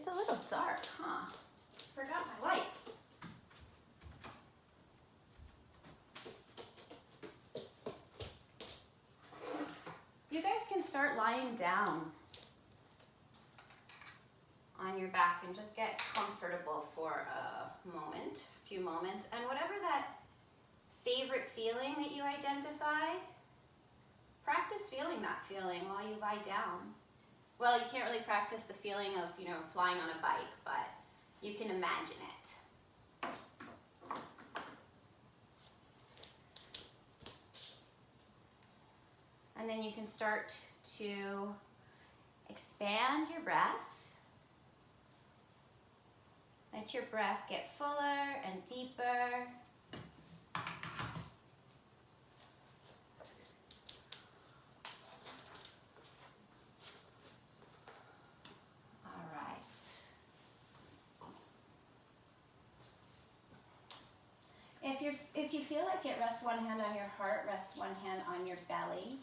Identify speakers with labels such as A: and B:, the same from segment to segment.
A: It's a little dark, huh? Forgot my lights. You guys can start lying down on your back and just get comfortable for a moment, a few moments, and whatever that favorite feeling that you identify, practice feeling that feeling while you lie down. Well, you can't really practice the feeling of, flying on a bike, but you can imagine it. And then you can start to expand your breath. Let your breath get fuller and deeper. All right. If you feel like it, rest one hand on your heart, rest one hand on your belly.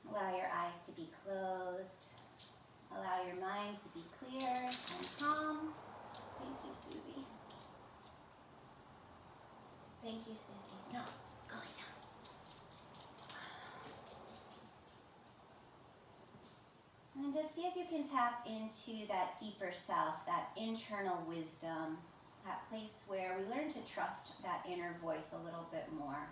A: Allow your eyes to be closed. Allow your mind to be clear and calm. Thank you, Susie. Thank you, Susie. No, go lay down. And just see if you can tap into that deeper self, that internal wisdom, that place where we learn to trust that inner voice a little bit more.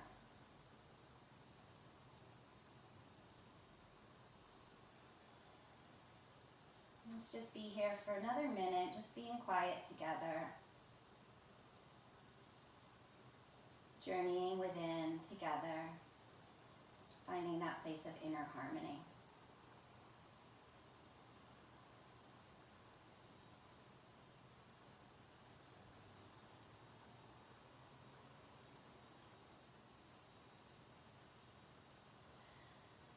A: Let's just be here for another minute, just being quiet together. Journeying within together, finding that place of inner harmony.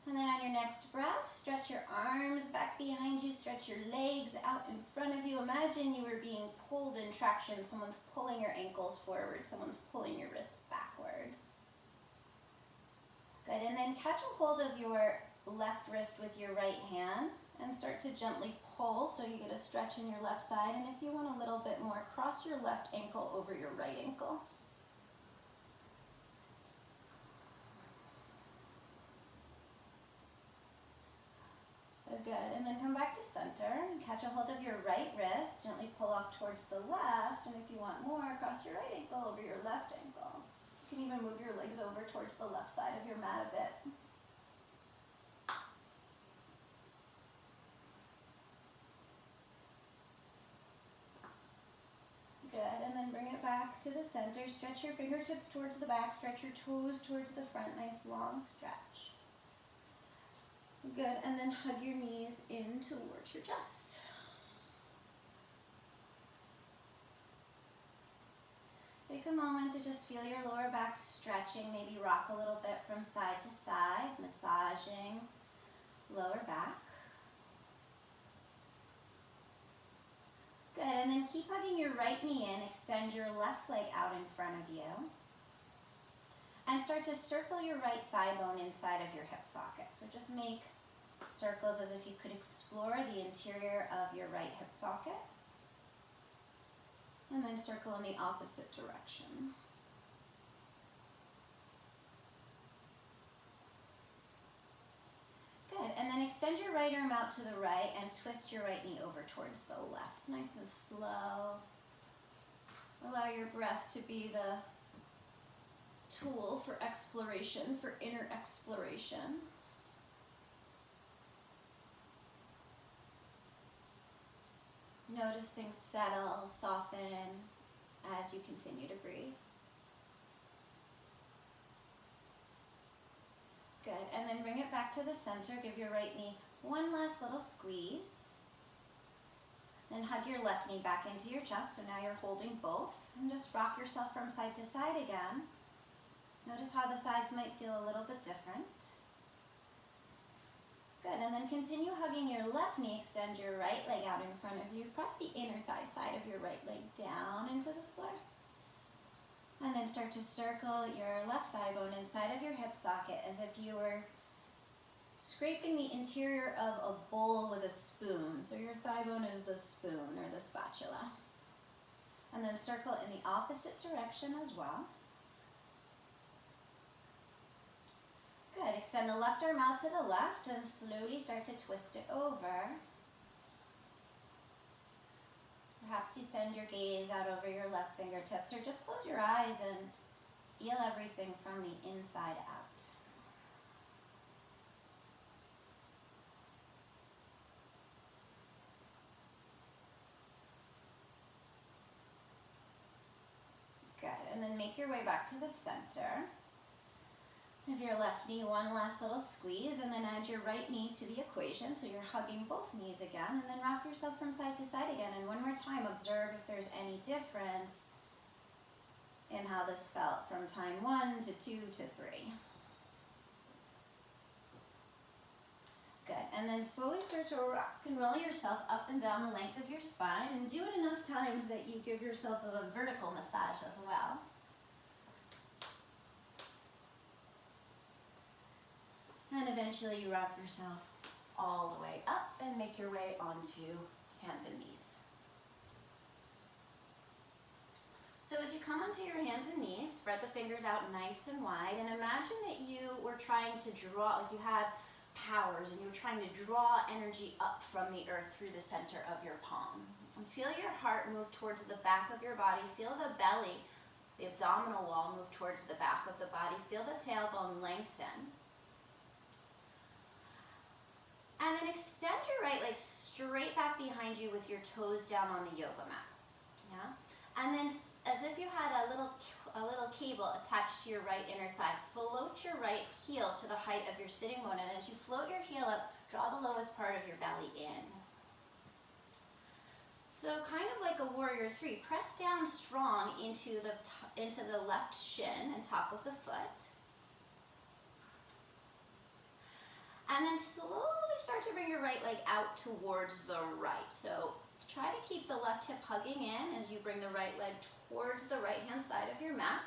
A: And then on your next breath, stretch your arms back behind you, stretch your legs out in front of you. Imagine you were being pulled in traction. Someone's pulling your ankles forward, someone's pulling your wrists backwards. Good, and then catch a hold of your left wrist with your right hand and start to gently pull so you get a stretch in your left side. And if you want a little bit more, cross your left ankle over your right ankle. Good, and then come back to center and catch a hold of your right wrist, gently pull off towards the left, and if you want more, cross your right ankle over your left ankle. You can even move your legs over towards the left side of your mat a bit. Good, and then bring it back to the center. Stretch your fingertips towards the back, stretch your toes towards the front, nice long stretch. Good, and then hug your knees in towards your chest. Take a moment to just feel your lower back stretching, maybe rock a little bit from side to side, massaging lower back. Good, and then keep hugging your right knee in, extend your left leg out in front of you. And start to circle your right thigh bone inside of your hip socket. So just make circles as if you could explore the interior of your right hip socket. And then circle in the opposite direction. Good, and then extend your right arm out to the right and twist your right knee over towards the left. Nice and slow. Allow your breath to be the tool for exploration, for inner exploration. Notice things settle, soften as you continue to breathe. Good, and then bring it back to the center. Give your right knee one last little squeeze. Then hug your left knee back into your chest, so now you're holding both. And just rock yourself from side to side again. Notice how the sides might feel a little bit different. Good, and then continue hugging your left knee, extend your right leg out in front of you, press the inner thigh side of your right leg down into the floor. And then start to circle your left thigh bone inside of your hip socket as if you were
B: scraping the interior of a bowl with a spoon. So your thigh bone is the spoon or the spatula. And then circle in the opposite direction as well. Good. Extend the left arm out to the left and slowly start to twist it over. Perhaps you send your gaze out over your left fingertips, or just close your eyes and feel everything from the inside out. Good, and then make your way back to the center. Give your left knee one last little squeeze, and then add your right knee to the equation, so you're hugging both knees again, and then rock yourself from side to side again. And one more time, observe if there's any difference in how this felt from time 1 to 2 to 3. Good, and then slowly start to rock and roll yourself up and down the length of your spine, and do it enough times that you give yourself a vertical massage as well. And eventually you rock yourself all the way up and make your way onto hands and knees. So as you come onto your hands and knees, spread the fingers out nice and wide, and imagine that you were trying to draw, like you had powers, and you were trying to draw energy up from the earth through the center of your palm. And feel your heart move towards the back of your body. Feel the belly, the abdominal wall, move towards the back of the body. Feel the tailbone lengthen. And then extend your right leg straight back behind you with your toes down on the yoga mat. Yeah? And then as if you had a little cable attached to your right inner thigh, float your right heel to the height of your sitting bone. And as you float your heel up, draw the lowest part of your belly in. So kind of like a warrior 3, press down strong into the left shin and top of the foot. And then slowly start to bring your right leg out towards the right. So try to keep the left hip hugging in as you bring the right leg towards the right-hand side of your mat.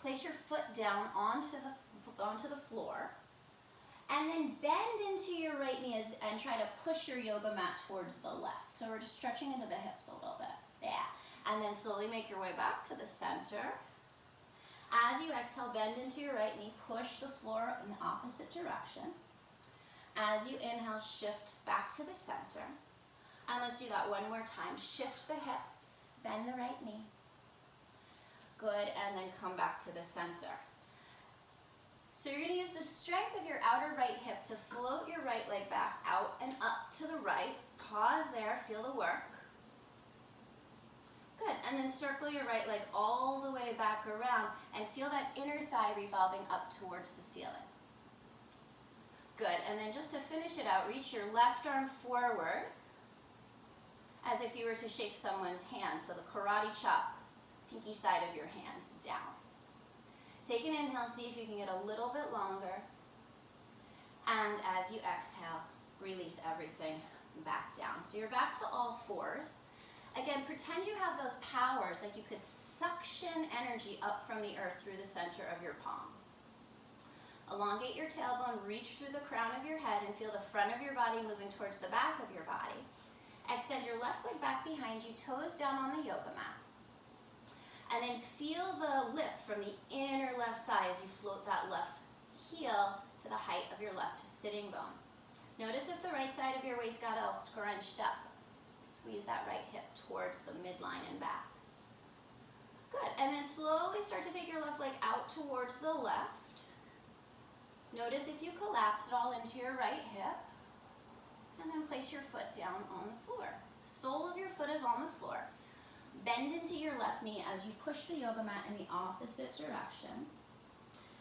B: Place your foot down onto the floor. And then bend into your right knee and try to push your yoga mat towards the left. So we're just stretching into the hips a little bit. Yeah. And then slowly make your way back to the center. As you exhale, bend into your right knee, push the floor in the opposite direction. As you inhale, shift back to the center. And let's do that one more time. Shift the hips, bend the right knee. Good, and then come back to the center. So you're going to use the strength of your outer right hip to float your right leg back out and up to the right. Pause there, feel the work. Good, and then circle your right leg all the way back around and feel that inner thigh revolving up towards the ceiling. Good, and then just to finish it out, reach your left arm forward as if you were to shake someone's hand. So the karate chop, pinky side of your hand down. Take an inhale, see if you can get a little bit longer. And as you exhale, release everything back down. So you're back to all fours. Again, pretend you have those powers, like you could suction energy up from the earth through the center of your palm. Elongate your tailbone, reach through the crown of your head and feel the front of your body moving towards the back of your body. Extend your left leg back behind you, toes down on the yoga mat. And then feel the lift from the inner left thigh as you float that left heel to the height of your left sitting bone. Notice if the right side of your waist got all scrunched up. Squeeze that right hip towards the midline and back. Good, and then slowly start to take your left leg out towards the left. Notice if you collapse it all into your right hip, and then place your foot down on the floor. Sole of your foot is on the floor. Bend into your left knee as you push the yoga mat in the opposite direction.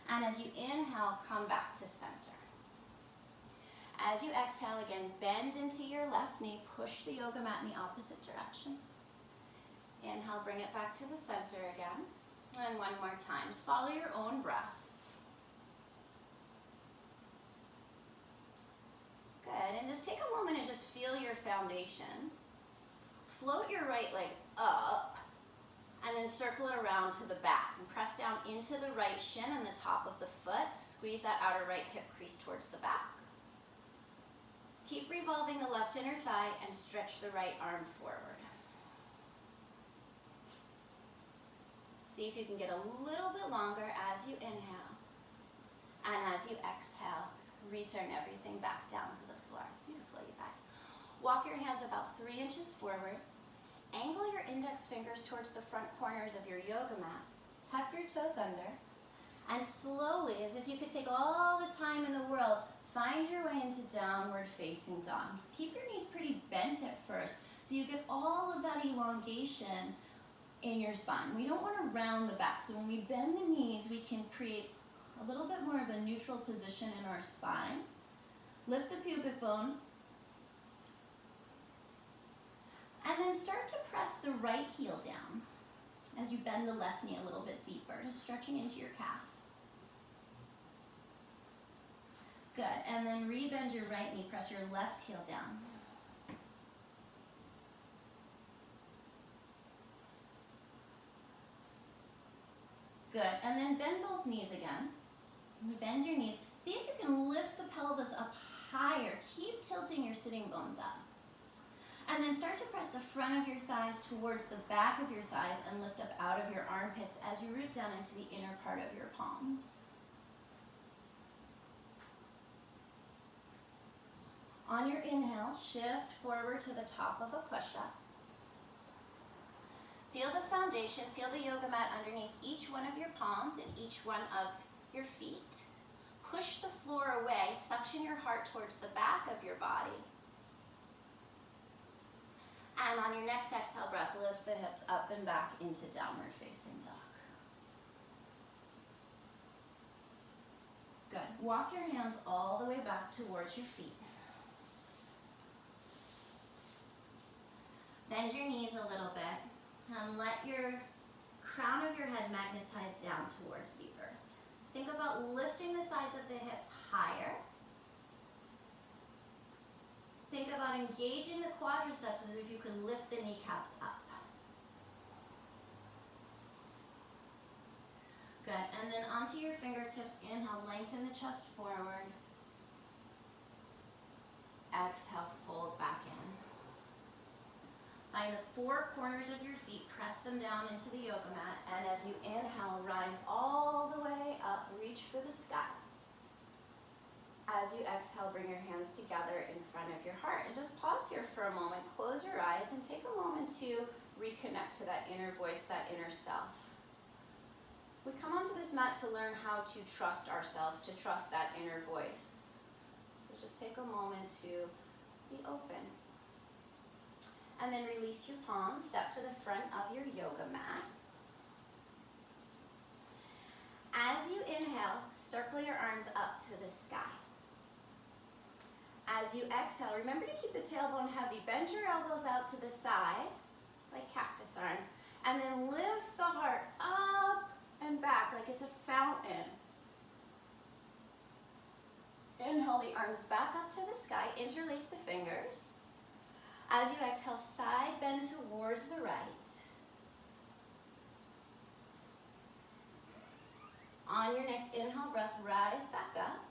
B: And as you inhale, come back to center. As you exhale again, bend into your left knee, push the yoga mat in the opposite direction. Inhale, bring it back to the center again. And one more time, just follow your own breath. Good, and just take a moment and just feel your foundation. Float your right leg up, and then circle it around to the back. And press down into the right shin and the top of the foot. Squeeze that outer right hip crease towards the back. Keep revolving the left inner thigh and stretch the right arm forward. See if you can get a little bit longer as you inhale. And as you exhale, return everything back down to the floor. Beautiful, you guys. Walk your hands about 3 inches forward. Angle your index fingers towards the front corners of your yoga mat. Tuck your toes under. And slowly, as if you could take all the time in the world, find your way into downward facing dog. Keep your knees pretty bent at first so you get all of that elongation in your spine. We don't want to round the back, so when we bend the knees, we can create a little bit more of a neutral position in our spine. Lift the pubic bone. And then start to press the right heel down as you bend the left knee a little bit deeper, just stretching into your calf. Good, and then rebend your right knee, press your left heel down. Good, and then bend both knees again. Bend your knees. See if you can lift the pelvis up higher. Keep tilting your sitting bones up. And then start to press the front of your thighs towards the back of your thighs and lift up out of your armpits as you root down into the inner part of your palms. On your inhale, shift forward to the top of a push-up. Feel the foundation, feel the yoga mat underneath each one of your palms and each one of your feet. Push the floor away, suction your heart towards the back of your body. And on your next exhale breath, lift the hips up and back into downward facing dog. Good. Walk your hands all the way back towards your feet. Bend your knees a little bit and let your crown of your head magnetize down towards the earth. Think about lifting the sides of the hips higher. Think about engaging the quadriceps as if you could lift the kneecaps up. Good, and then onto your fingertips, inhale, lengthen the chest forward. Exhale, fold back in. Find the 4 corners of your feet, press them down into the yoga mat, and as you inhale, rise all the way up, reach for the sky. As you exhale, bring your hands together in front of your heart, and just pause here for a moment, close your eyes, and take a moment to reconnect to that inner voice, that inner self. We come onto this mat to learn how to trust ourselves, to trust that inner voice. So just take a moment to be open. And then release your palms, step to the front of your yoga mat. As you inhale, circle your arms up to the sky. As you exhale, remember to keep the tailbone heavy. Bend your elbows out to the side, like cactus arms, and then lift the heart up and back like it's a fountain. Inhale the arms back up to the sky, interlace the fingers. As you exhale, side bend towards the right. On your next inhale breath, rise back up.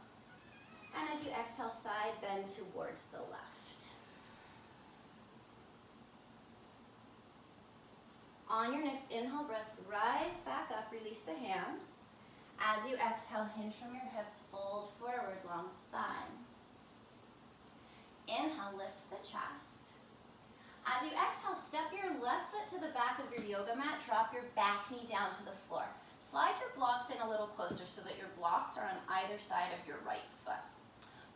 B: And as you exhale, side bend towards the left. On your next inhale breath, rise back up, release the hands. As you exhale, hinge from your hips, fold forward, long spine. Inhale, lift the chest. As you exhale, step your left foot to the back of your yoga mat, drop your back knee down to the floor. Slide your blocks in a little closer so that your blocks are on either side of your right foot.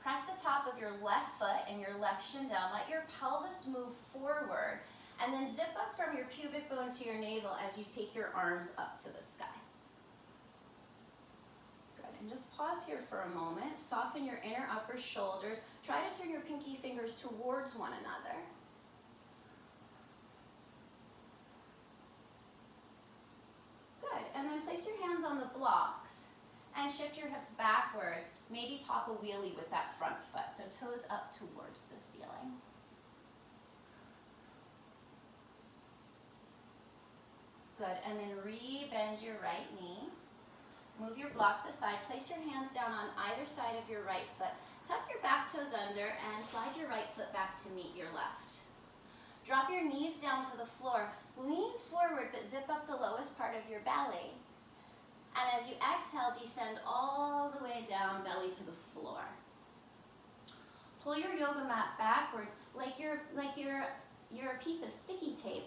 B: Press the top of your left foot and your left shin down. Let your pelvis move forward, and then zip up from your pubic bone to your navel as you take your arms up to the sky. Good, and just pause here for a moment. Soften your inner upper shoulders. Try to turn your pinky fingers towards one another. And then place your hands on the blocks and shift your hips backwards. Maybe pop a wheelie with that front foot, so toes up towards the ceiling. Good, and then re-bend your right knee. Move your blocks aside. Place your hands down on either side of your right foot. Tuck your back toes under and slide your right foot back to meet your left. Drop your knees down to the floor. Lean forward but zip up the lowest part of your belly. And as you exhale, descend all the way down, belly to the floor. Pull your yoga mat backwards like you're a piece of sticky tape.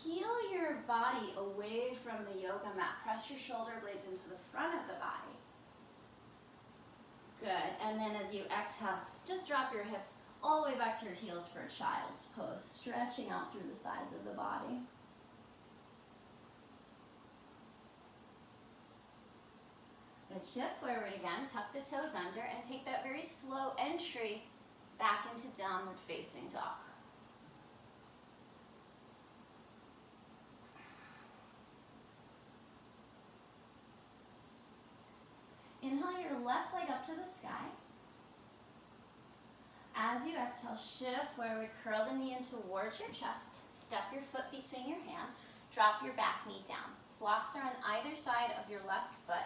B: Peel your body away from the yoga mat. Press your shoulder blades into the front of the body. Good. And then as you exhale, just drop your hips all the way back to your heels for a child's pose, stretching out through the sides of the body. Good. Shift forward again, tuck the toes under, and take that very slow entry back into downward facing dog. Inhale your left leg up to the sky. As you exhale, shift forward, curl the knee in towards your chest, step your foot between your hands, drop your back knee down. Blocks are on either side of your left foot.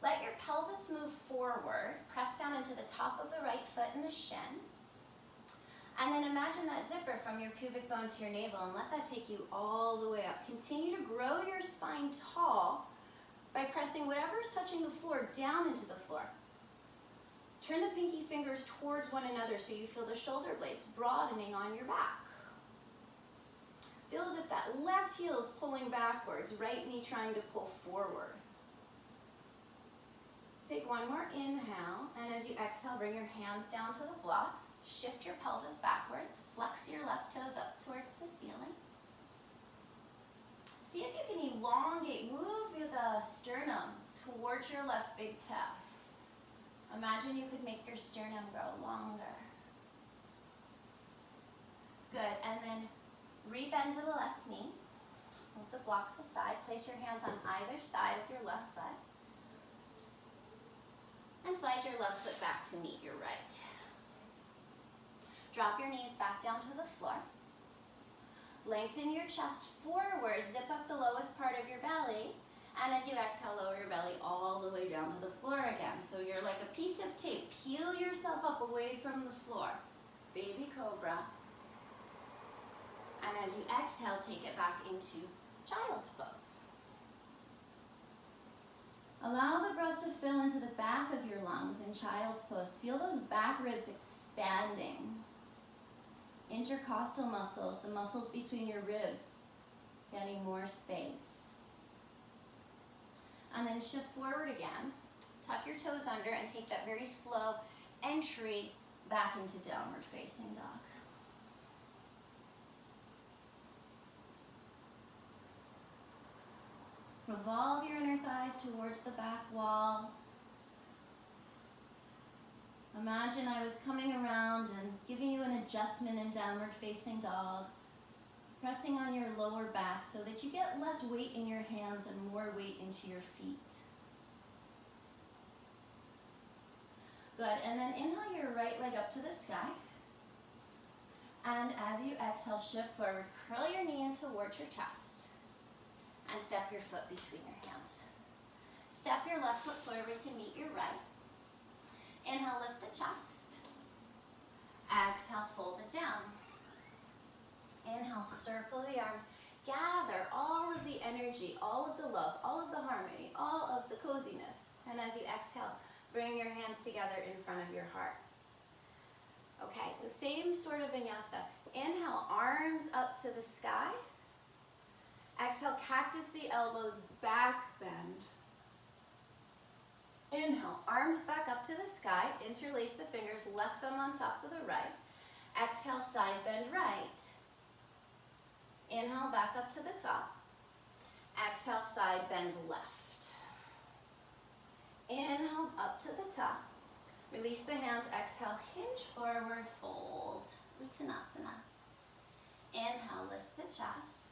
B: Let your pelvis move forward, press down into the top of the right foot and the shin. And then imagine that zipper from your pubic bone to your navel and let that take you all the way up. Continue to grow your spine tall by pressing whatever is touching the floor down into the floor. Turn the pinky fingers towards one another so you feel the shoulder blades broadening on your back. Feel as if that left heel is pulling backwards, right knee trying to pull forward. Take one more inhale, and as you exhale, bring your hands down to the blocks. Shift your pelvis backwards. Flex your left toes up towards the ceiling. See if you can elongate, move the sternum towards your left big toe. Imagine you could make your sternum grow longer. Good, and then rebend to the left knee. Move the blocks aside. Place your hands on either side of your left foot. And slide your left foot back to meet your right. Drop your knees back down to the floor. Lengthen your chest forward, zip up the lowest part of your belly, and as you exhale, lower your belly all the way down to the floor again. So you're like a piece of tape. Peel yourself up away from the floor. Baby cobra. And as you exhale, take it back into child's pose. Allow the breath to fill into the back of your lungs in child's pose. Feel those back ribs expanding. Intercostal muscles, the muscles between your ribs, getting more space. And then shift forward again. Tuck your toes under and take that very slow entry back into downward facing dog. Revolve your inner thighs towards the back wall. Imagine I was coming around and giving you an adjustment in downward facing dog, pressing on your lower back so that you get less weight in your hands and more weight into your feet. Good, and then inhale your right leg up to the sky. And as you exhale, shift forward, curl your knee in towards your chest. And step your foot between your hands. Step your left foot forward to meet your right. Inhale, lift the chest. Exhale, fold it down. Inhale, circle the arms. Gather all of the energy, all of the love, all of the harmony, all of the coziness. And as you exhale, bring your hands together in front of your heart. Okay, so same sort of vinyasa. Inhale, arms up to the sky. Exhale, cactus the elbows, back bend. Inhale, arms back up to the sky. Interlace the fingers, left thumb on top of the right. Exhale, side bend right. Inhale, back up to the top. Exhale, side bend left. Inhale, up to the top. Release the hands, exhale, hinge forward, fold, Uttanasana. Inhale, lift the chest.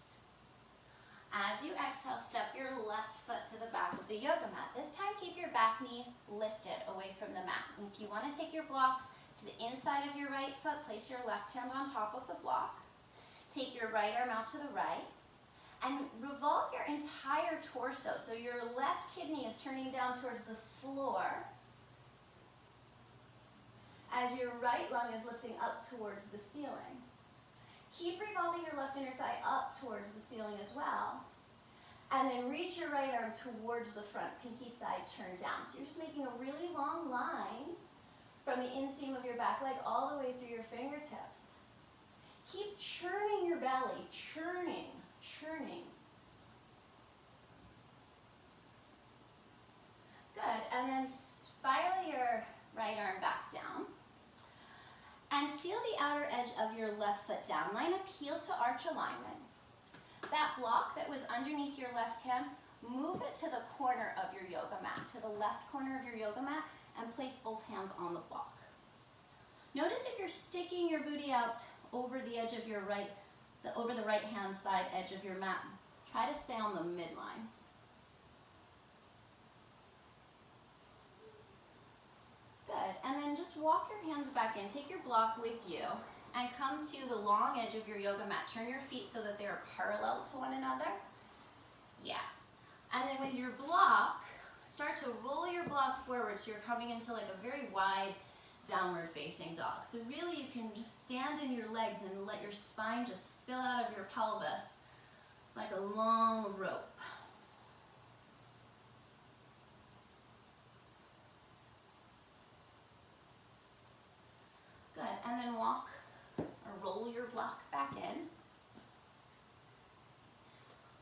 B: As you exhale, step your left foot to the back of the yoga mat. This time, keep your back knee lifted away from the mat. And if you want to take your block to the inside of your right foot, place your left hand on top of the block. Take your right arm out to the right. And revolve your entire torso. So your left kidney is turning down towards the floor as your right lung is lifting up towards the ceiling. Keep revolving your left inner thigh up towards the ceiling as well. And then reach your right arm towards the front, pinky side turned down. So you're just making a really long line from the inseam of your back leg all the way through your fingertips. Keep churning your belly, churning. Good, and then spiral your right arm back down. And seal the outer edge of your left foot down. Line up heel to arch alignment. That block that was underneath your left hand, move it to the corner of your yoga mat, to the left corner of your yoga mat, and place both hands on the block. Notice if you're sticking your booty out over the edge of your over the right hand side edge of your mat. Try to stay on the midline. Good, and then just walk your hands back in, take your block with you, and come to the long edge of your yoga mat. Turn your feet so that they are parallel to one another. Yeah, and then with your block, start to roll your block forward so you're coming into like a very wide downward facing dog. So really you can just stand in your legs and let your spine just spill out of your pelvis like a long rope. Good, and then walk or roll your block back in.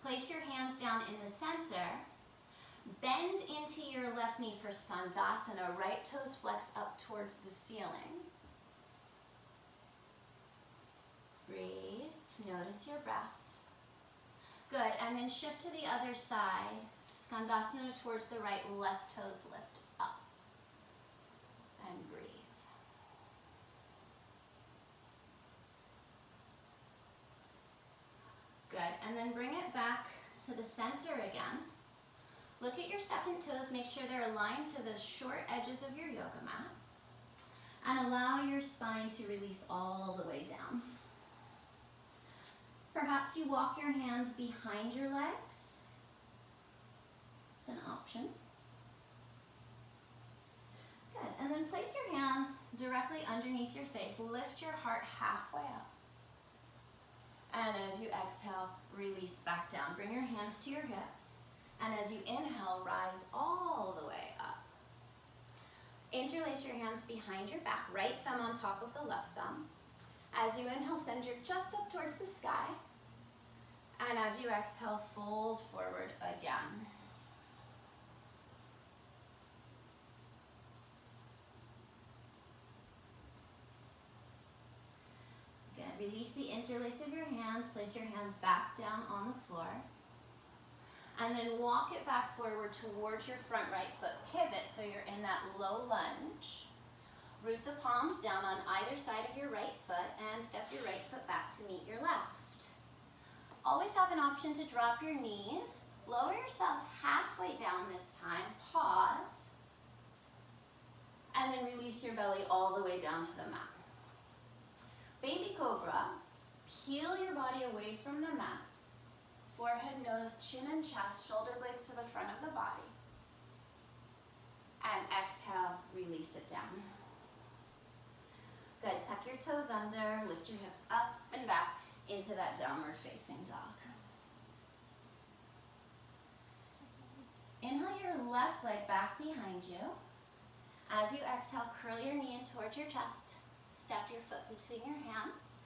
B: Place your hands down in the center. Bend into your left knee for Skandasana. Right toes flex up towards the ceiling. Breathe. Notice your breath. Good. And then shift to the other side. Skandasana towards the right. Left toes lift up. And breathe. Good. And then bring it back to the center again. Look at your second toes, make sure they're aligned to the short edges of your yoga mat. And allow your spine to release all the way down. Perhaps you walk your hands behind your legs. It's an option. Good, and then place your hands directly underneath your face. Lift your heart halfway up. And as you exhale, release back down. Bring your hands to your hips. And as you inhale, rise all the way up. Interlace your hands behind your back, right thumb on top of the left thumb. As you inhale, send your chest up towards the sky. And as you exhale, fold forward again. Again, release the interlace of your hands. Place your hands back down on the floor. And then walk it back forward towards your front right foot. Pivot so you're in that low lunge. Root the palms down on either side of your right foot and step your right foot back to meet your left. Always have an option to drop your knees. Lower yourself halfway down this time. Pause. And then release your belly all the way down to the mat. Baby Cobra. Peel your body away from the mat. Forehead, nose, chin, and chest, shoulder blades to the front of the body. And exhale, release it down. Good, tuck your toes under, lift your hips up and back into that downward facing dog. Inhale your left leg back behind you. As you exhale, curl your knee in towards your chest. Step your foot between your hands.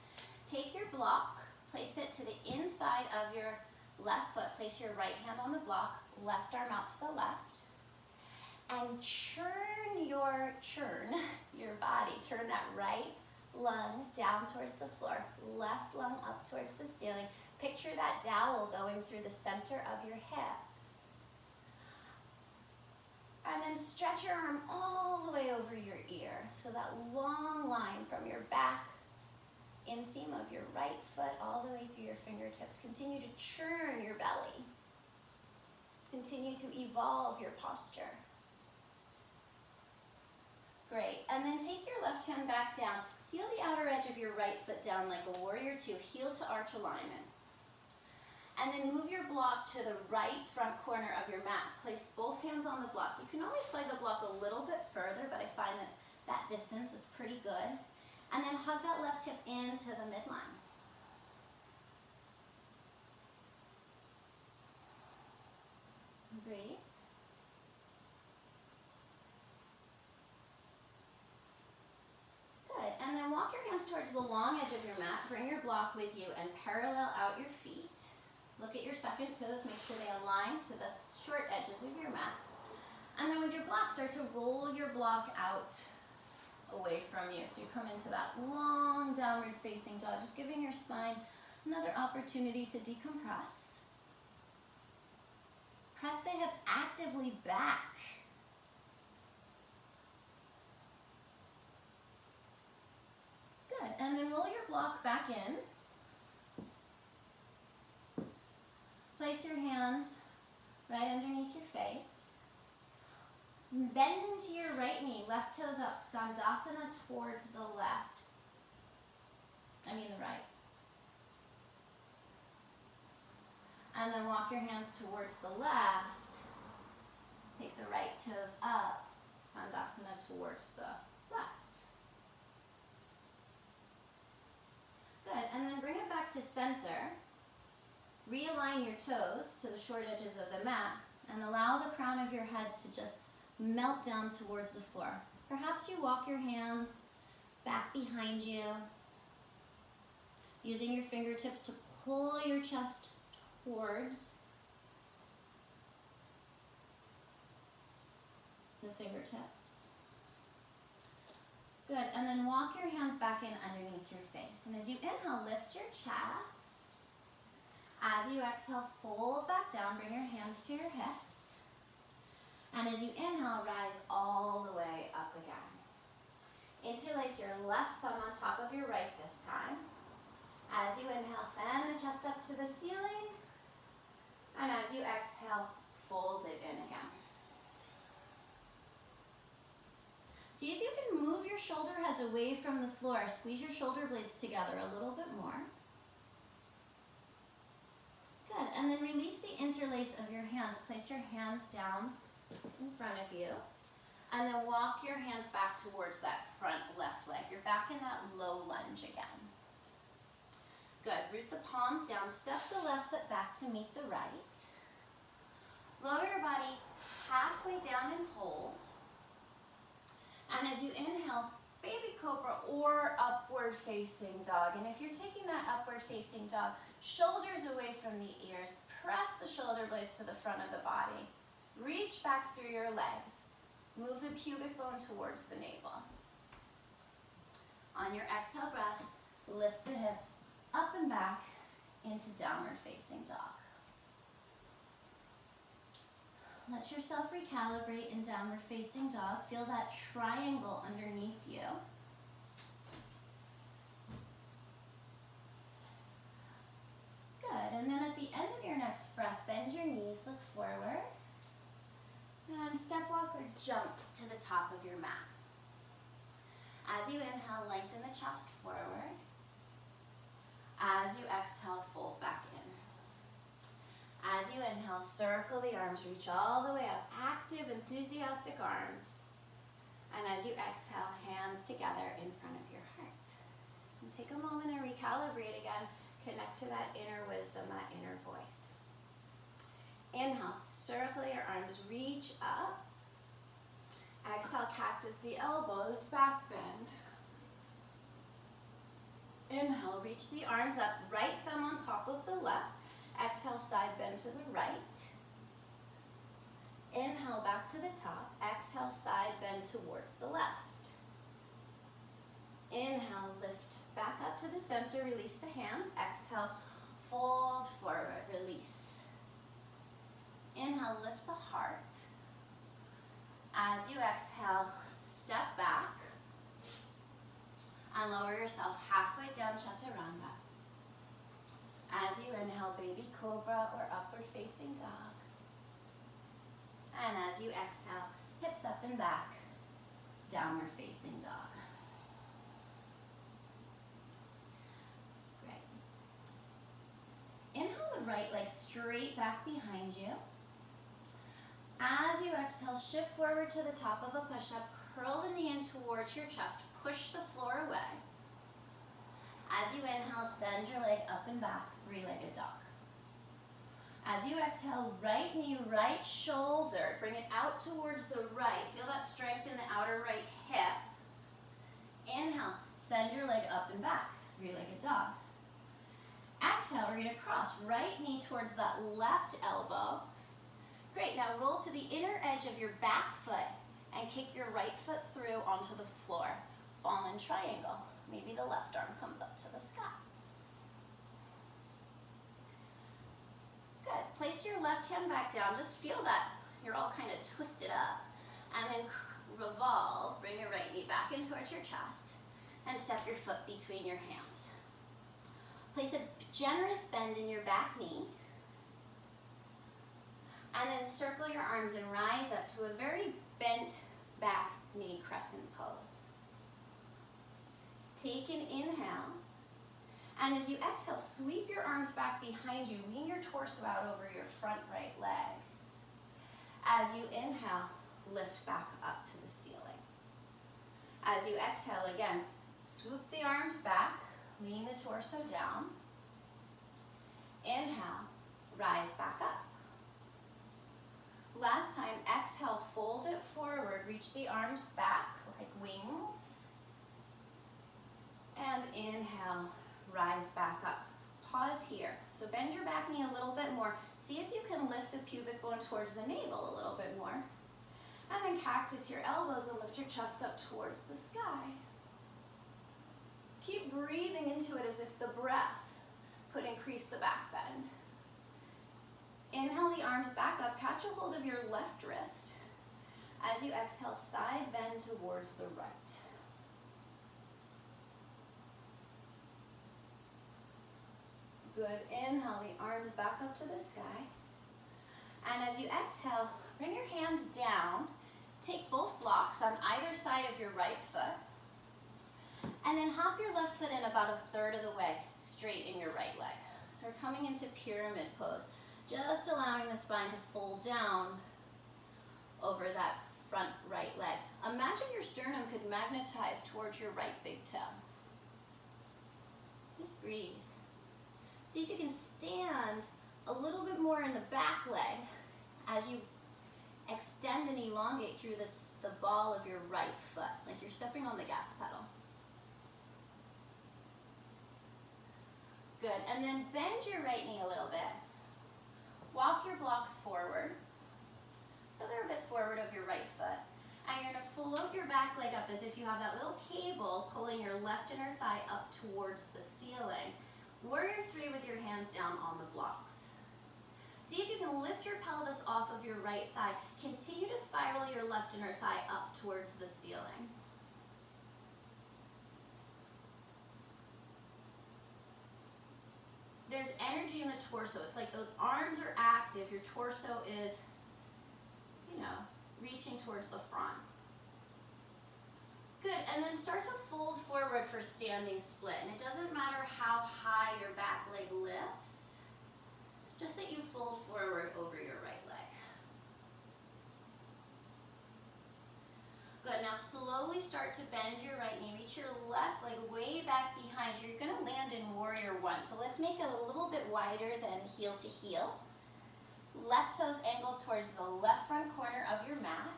B: Take your block, place it to the inside of your left foot, place your right hand on the block, left arm out to the left, and churn your body. Turn that right lung down towards the floor, left lung up towards the ceiling. Picture that dowel going through the center of your hips. And then stretch your arm all the way over your ear. So that long line from your back inseam of your right foot all the way through your fingertips. Continue to churn your belly. Continue to evolve your posture. Great, and then take your left hand back down. Seal the outer edge of your right foot down like a warrior two, heel to arch alignment. And then move your block to the right front corner of your mat. Place both hands on the block. You can always slide the block a little bit further, but I find that that distance is pretty good. And then hug that left hip into the midline. Breathe. Good. And then walk your hands towards the long edge of your mat. Bring your block with you and parallel out your feet. Look at your second toes. Make sure they align to the short edges of your mat. And then with your block, start to roll your block out away from you. So you come into that long downward facing dog, just giving your spine another opportunity to decompress. Press the hips actively back. Good, and then roll your block back in. Place your hands right underneath your face. Bend into your right knee, left toes up, skandasana towards the left. The right. And then walk your hands towards the left. Take the right toes up, skandasana towards the left. Good, and then bring it back to center. Realign your toes to the short edges of the mat and allow the crown of your head to just melt down towards the floor. Perhaps you walk your hands back behind you, using your fingertips to pull your chest towards the fingertips. Good, and then walk your hands back in underneath your face. And as you inhale, lift your chest. As you exhale, fold back down, bring your hands to your hips. And as you inhale, rise all the way up again. Interlace your left thumb on top of your right this time. As you inhale, send the chest up to the ceiling. And as you exhale, fold it in again. See if you can move your shoulder heads away from the floor. Squeeze your shoulder blades together a little bit more. Good, and then release the interlace of your hands. Place your hands down in front of you. And then walk your hands back towards that front left leg. You're back in that low lunge again. Good, root the palms down. Step the left foot back to meet the right. Lower your body halfway down and hold. And as you inhale, baby cobra or upward facing dog. And if you're taking that upward facing dog, shoulders away from the ears, press the shoulder blades to the front of the body. Reach back through your legs. Move the pubic bone towards the navel. On your exhale breath, lift the hips up and back into downward facing dog. Let yourself recalibrate in downward facing dog. Feel that triangle underneath you. Good, and then at the end of your next breath, bend your knees, look forward. And step, walk, or jump to the top of your mat. As you inhale, lengthen the chest forward. As you exhale, fold back in. As you inhale, circle the arms, reach all the way up. Active, enthusiastic arms. And as you exhale, hands together in front of your heart. And take a moment and recalibrate again. Connect to that inner wisdom, that inner voice. Inhale, circle your arms, reach up. Exhale, cactus the elbows, back bend. Inhale, reach the arms up, right thumb on top of the left. Exhale, side bend to the right. Inhale, back to the top. Exhale, side bend towards the left. Inhale, lift back up to the center, release the hands. Exhale, fold forward, release. Inhale, lift the heart. As you exhale, step back and lower yourself halfway down, chaturanga. As you inhale, baby cobra or upward facing dog. And as you exhale, hips up and back, downward facing dog. Great. Inhale the right leg straight back behind you. As you exhale, shift forward to the top of a push-up, curl the knee in towards your chest, push the floor away. As you inhale, send your leg up and back, three-legged dog. As you exhale, right knee, right shoulder, bring it out towards the right. Feel that strength in the outer right hip. Inhale, send your leg up and back, three-legged dog. Exhale, we're going to cross right knee towards that left elbow. Great, now roll to the inner edge of your back foot and kick your right foot through onto the floor. Fallen triangle. Maybe the left arm comes up to the sky. Good. Place your left hand back down. Just feel that you're all kind of twisted up. And then revolve. Bring your right knee back in towards your chest. And step your foot between your hands. Place a generous bend in your back knee. And then circle your arms and rise up to a very bent back knee crescent pose. Take an inhale. And as you exhale, sweep your arms back behind you. Lean your torso out over your front right leg. As you inhale, lift back up to the ceiling. As you exhale again, swoop the arms back, lean the torso down. Inhale, rise back up. Last time, exhale, fold it forward, reach the arms back like wings. And inhale, rise back up. Pause here. So bend your back knee a little bit more. See if you can lift the pubic bone towards the navel a little bit more. And then cactus your elbows and lift your chest up towards the sky. Keep breathing into it as if the breath could increase the back bend. Inhale the arms back up. Catch a hold of your left wrist. As you exhale, side bend towards the right. Good. Inhale the arms back up to the sky. And as you exhale, bring your hands down. Take both blocks on either side of your right foot. And then hop your left foot in about a third of the way, straight in your right leg. So we're coming into pyramid pose. Just allowing the spine to fold down over that front right leg. Imagine your sternum could magnetize towards your right big toe. Just breathe. See if you can stand a little bit more in the back leg as you extend and elongate through the ball of your right foot, like you're stepping on the gas pedal. Good, and then bend your right knee a little bit. Walk your blocks forward, so they're a bit forward of your right foot. And you're gonna float your back leg up as if you have that little cable pulling your left inner thigh up towards the ceiling. Warrior 3 with your hands down on the blocks. See if you can lift your pelvis off of your right thigh. Continue to spiral your left inner thigh up towards the ceiling. There's energy in the torso. It's like those arms are active. Your torso is, reaching towards the front. Good, and then start to fold forward for standing split. And it doesn't matter how high your back leg lifts, just that you fold forward over your right leg. Good, now slowly start to bend your right knee. Reach your left leg way back behind you. You're gonna land in warrior 1. So let's make it a little bit wider than heel to heel. Left toes angle towards the left front corner of your mat.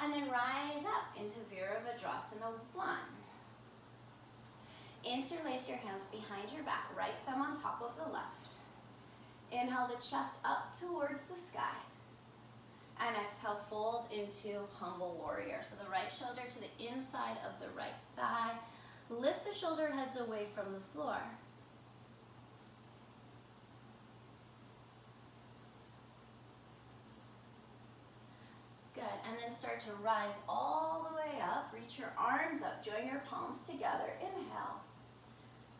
B: And then rise up into Virabhadrasana 1. Interlace your hands behind your back, right thumb on top of the left. Inhale the chest up towards the sky. And exhale, fold into humble warrior. So the right shoulder to the inside of the right thigh. Lift the shoulder heads away from the floor. Good, and then start to rise all the way up. Reach your arms up, join your palms together. Inhale.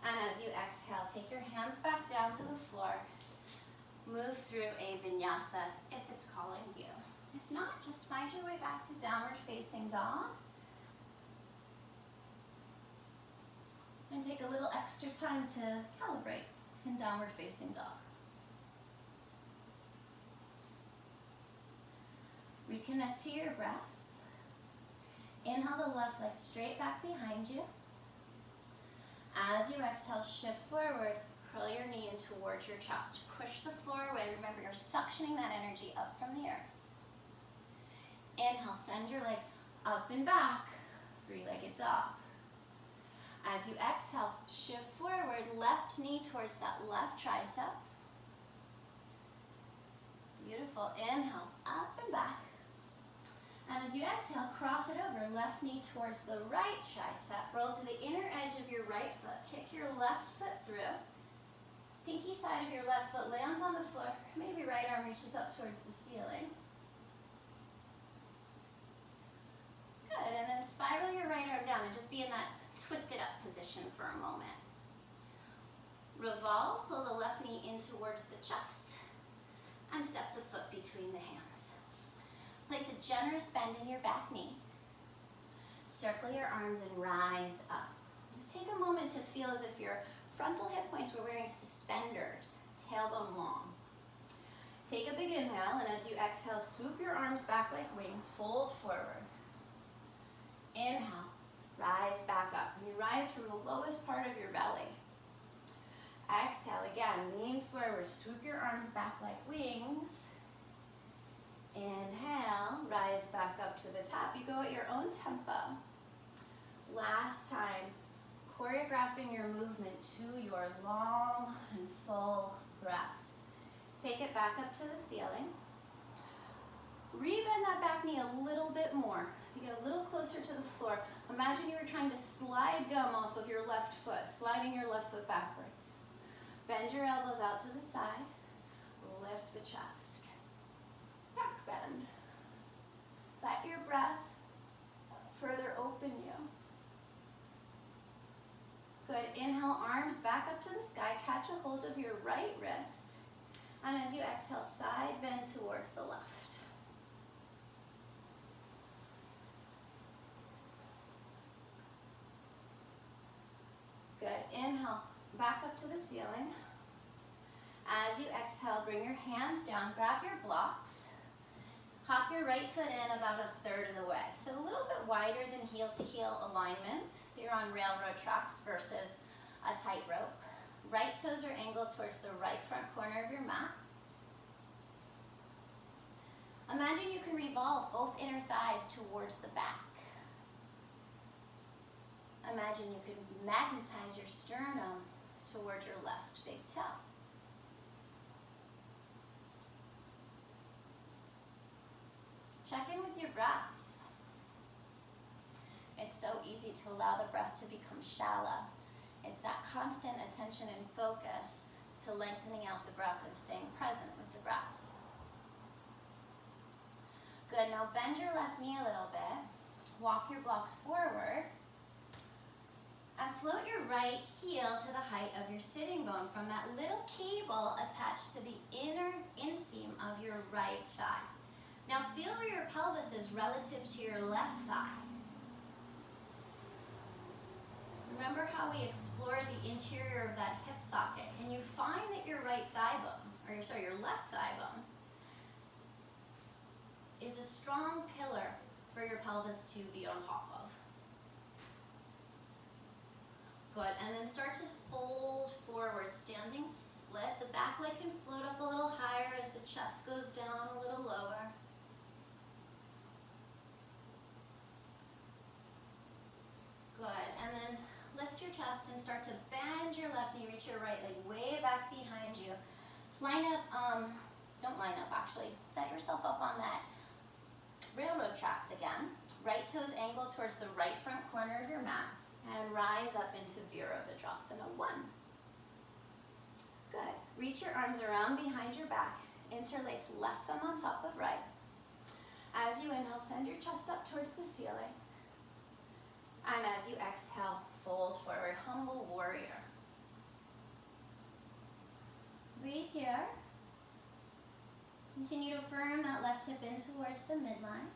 B: And as you exhale, take your hands back down to the floor. Move through a vinyasa if it's calling you. If not, just find your way back to downward facing dog. And take a little extra time to calibrate. in downward facing dog. Reconnect to your breath. Inhale the left leg straight back behind you. As you exhale, shift forward, curl your knee in towards your chest. Push the floor away. Remember, you're suctioning that energy up from the earth. Inhale, send your leg up and back, three-legged dog. As you exhale, shift forward, left knee towards that left tricep. Beautiful. Inhale, up and back. And as you exhale, cross it over, left knee towards the right tricep. Roll to the inner edge of your right foot. Kick your left foot through. Pinky side of your left foot lands on the floor. Maybe right arm reaches up towards the ceiling. Good, and then spiral your right arm down and just be in that twisted up position for a moment. Revolve, pull the left knee in towards the chest, and step the foot between the hands. Place a generous bend in your back knee. Circle your arms and rise up. Just take a moment to feel as if your frontal hip points were wearing suspenders, tailbone long. Take a big inhale, and as you exhale, swoop your arms back like wings, fold forward. Inhale, rise back up. And you rise from the lowest part of your belly. Exhale again, lean forward, swoop your arms back like wings. Inhale, rise back up to the top. You go at your own tempo. Last time, choreographing your movement to your long and full breaths. Take it back up to the ceiling. Rebend that back knee a little bit more. You get a little closer to the floor. Imagine you were trying to slide gum off of your left foot, sliding your left foot backwards. Bend your elbows out to the side. Lift the chest. Back bend. Let your breath further open you. Good. Inhale, arms back up to the sky. Catch a hold of your right wrist. And as you exhale, side bend towards the left. Good. Inhale, back up to the ceiling. As you exhale, bring your hands down, grab your blocks. Hop your right foot in about a third of the way. So a little bit wider than heel to heel alignment. So you're on railroad tracks versus a tightrope. Right toes are angled towards the right front corner of your mat. Imagine you can revolve both inner thighs towards the back. Imagine you can magnetize your sternum towards your left big toe. Check in with your breath. It's so easy to allow the breath to become shallow. It's that constant attention and focus to lengthening out the breath and staying present with the breath. Good, now bend your left knee a little bit. Walk your blocks forward. And float your right heel to the height of your sitting bone from that little cable attached to the inner inseam of your right thigh. Now feel where your pelvis is relative to your left thigh. Remember how we explored the interior of that hip socket. Can you find that your right thigh bone, your left thigh bone, is a strong pillar for your pelvis to be on top of? Good, and then start to fold forward, standing split. The back leg can float up a little higher as the chest goes down a little lower. Good, and then lift your chest and start to bend your left knee, reach your right leg way back behind you. Line up, don't line up actually, set yourself up on that railroad tracks again. Right toes angled towards the right front corner of your mat. And rise up into Virabhadrasana 1. Good. Reach your arms around behind your back. Interlace left thumb on top of right. As you inhale, send your chest up towards the ceiling. And as you exhale, fold forward, humble warrior. Breathe here. Continue to firm that left hip in towards the midline.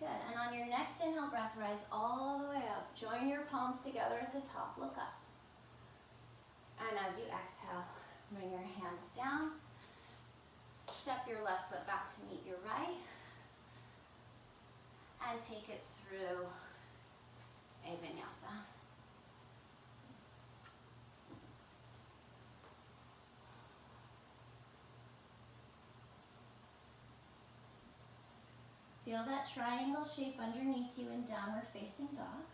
B: Good, and on your next inhale breath, rise all the way up. Join your palms together at the top, look up. And as you exhale, bring your hands down. Step your left foot back to meet your right. And take it through a vinyasa. Feel that triangle shape underneath you in downward facing dog.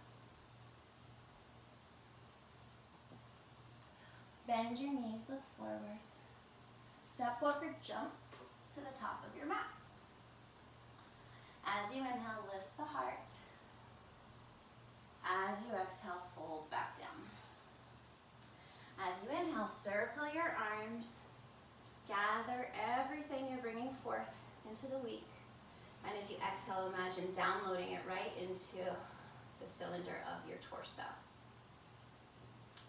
B: Bend your knees, look forward. Step, walk, or jump to the top of your mat. As you inhale, lift the heart. As you exhale, fold back down. As you inhale, circle your arms. Gather everything you're bringing forth into the week. And as you exhale, imagine downloading it right into the cylinder of your torso.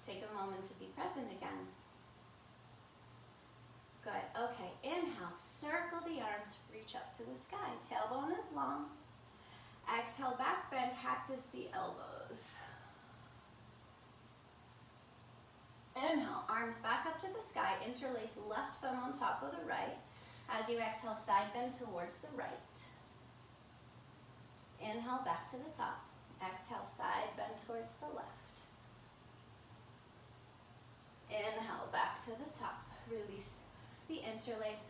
B: Take a moment to be present again. Good. Okay, inhale, circle the arms, reach up to the sky. Tailbone is long. Exhale, back bend, cactus the elbows. Inhale, arms back up to the sky. Interlace left thumb on top of the right. As you exhale, side bend towards the right. Inhale, back to the top. Exhale, side bend towards the left. Inhale, back to the top. Release the interlace.